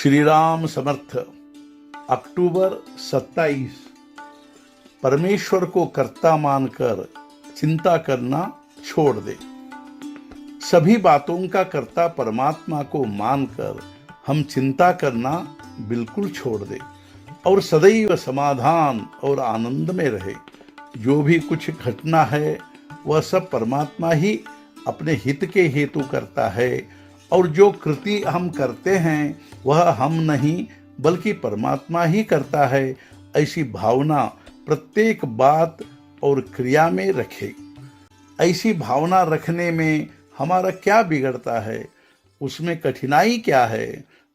श्री राम समर्थ। अक्टूबर 27। परमेश्वर को कर्ता मानकर चिंता करना छोड़ दे। सभी बातों का कर्ता परमात्मा को मानकर हम चिंता करना बिल्कुल छोड़ दे और सदैव समाधान और आनंद में रहे। जो भी कुछ घटना है वह सब परमात्मा ही अपने हित के हेतु करता है और जो कृति हम करते हैं वह हम नहीं बल्कि परमात्मा ही करता है। ऐसी भावना प्रत्येक बात और क्रिया में रखे। ऐसी भावना रखने में हमारा क्या बिगड़ता है, उसमें कठिनाई क्या है।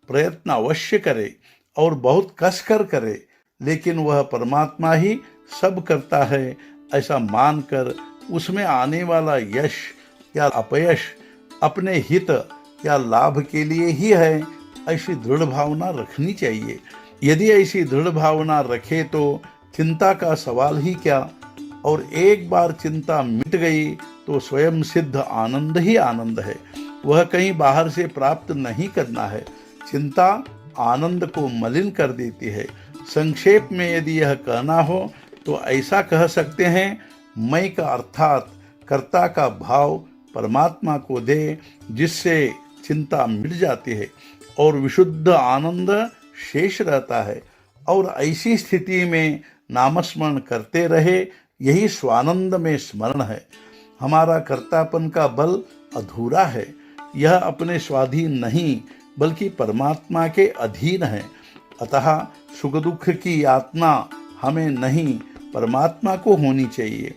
प्रयत्न अवश्य करे और बहुत कसकर करे, लेकिन वह परमात्मा ही सब करता है ऐसा मानकर उसमें आने वाला यश या अपयश अपने हित या लाभ के लिए ही है, ऐसी दृढ़ भावना रखनी चाहिए। यदि ऐसी दृढ़ भावना रखे तो चिंता का सवाल ही क्या, और एक बार चिंता मिट गई तो स्वयं सिद्ध आनंद ही आनंद है। वह कहीं बाहर से प्राप्त नहीं करना है। चिंता आनंद को मलिन कर देती है। संक्षेप में यदि यह कहना हो तो ऐसा कह सकते हैं, मैं का अर्थात कर्ता का भाव परमात्मा को दे, जिससे चिंता मिट जाती है और विशुद्ध आनंद शेष रहता है। और ऐसी स्थिति में नामस्मरण करते रहे, यही स्वानंद में स्मरण है। हमारा कर्तापन का बल अधूरा है। यह अपने स्वाधीन नहीं बल्कि परमात्मा के अधीन है। अतः सुख दुख की यातना हमें नहीं परमात्मा को होनी चाहिए।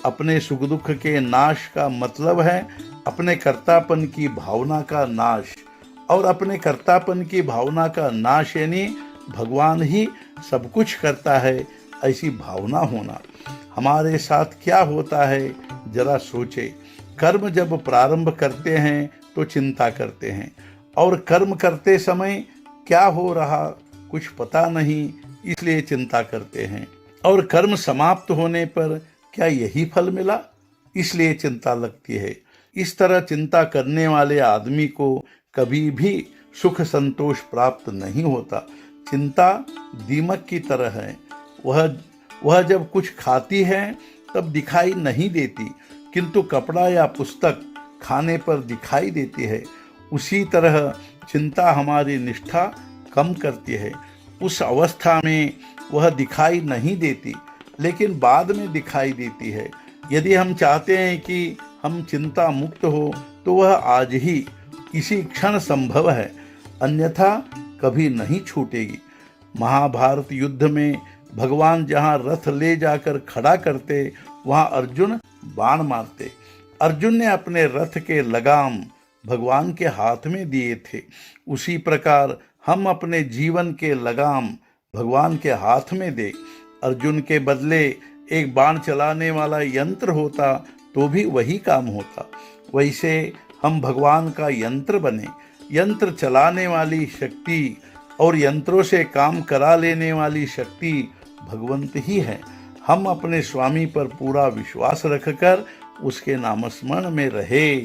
अपने सुख दुख के नाश का मतलब है अपने कर्तापन की भावना का नाश, और अपने कर्तापन की भावना का नाश यानी भगवान ही सब कुछ करता है ऐसी भावना होना। हमारे साथ क्या होता है जरा सोचे। कर्म जब प्रारंभ करते हैं तो चिंता करते हैं, और कर्म करते समय क्या हो रहा कुछ पता नहीं, इसलिए चिंता करते हैं। और कर्म समाप्त होने पर क्या यही फल मिला, इसलिए चिंता लगती है। इस तरह चिंता करने वाले आदमी को कभी भी सुख संतोष प्राप्त नहीं होता। चिंता दीमक की तरह है। वह जब कुछ खाती है तब दिखाई नहीं देती, किंतु कपड़ा या पुस्तक खाने पर दिखाई देती है। उसी तरह चिंता हमारी निष्ठा कम करती है। उस अवस्था में वह दिखाई नहीं देती, लेकिन बाद में दिखाई देती है। यदि हम चाहते हैं कि हम चिंता मुक्त हो तो वह आज ही इसी क्षण संभव है, अन्यथा कभी नहीं छूटेगी। महाभारत युद्ध में भगवान जहाँ रथ ले जाकर खड़ा करते वहाँ अर्जुन बाण मारते। अर्जुन ने अपने रथ के लगाम भगवान के हाथ में दिए थे। उसी प्रकार हम अपने जीवन के लगाम भगवान के हाथ में दे। अर्जुन के बदले एक बाण चलाने वाला यंत्र होता तो भी वही काम होता। वैसे हम भगवान का यंत्र बने। यंत्र चलाने वाली शक्ति और यंत्रों से काम करा लेने वाली शक्ति भगवंत ही है। हम अपने स्वामी पर पूरा विश्वास रखकर उसके नामस्मरण में रहे।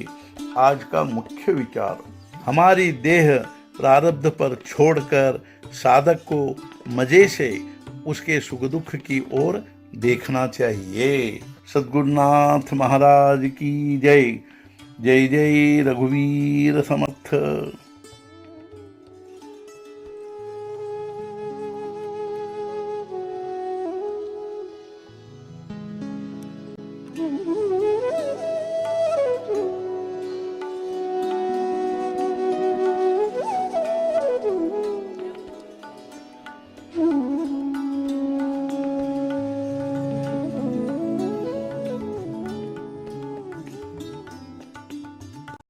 आज का मुख्य विचार, हमारी देह प्रारब्ध पर छोड़कर साधक को मजे से उसके सुख दुख की ओर देखना चाहिए। सद्गुरुनाथ महाराज की जय। जय जय रघुवीर समर्थ।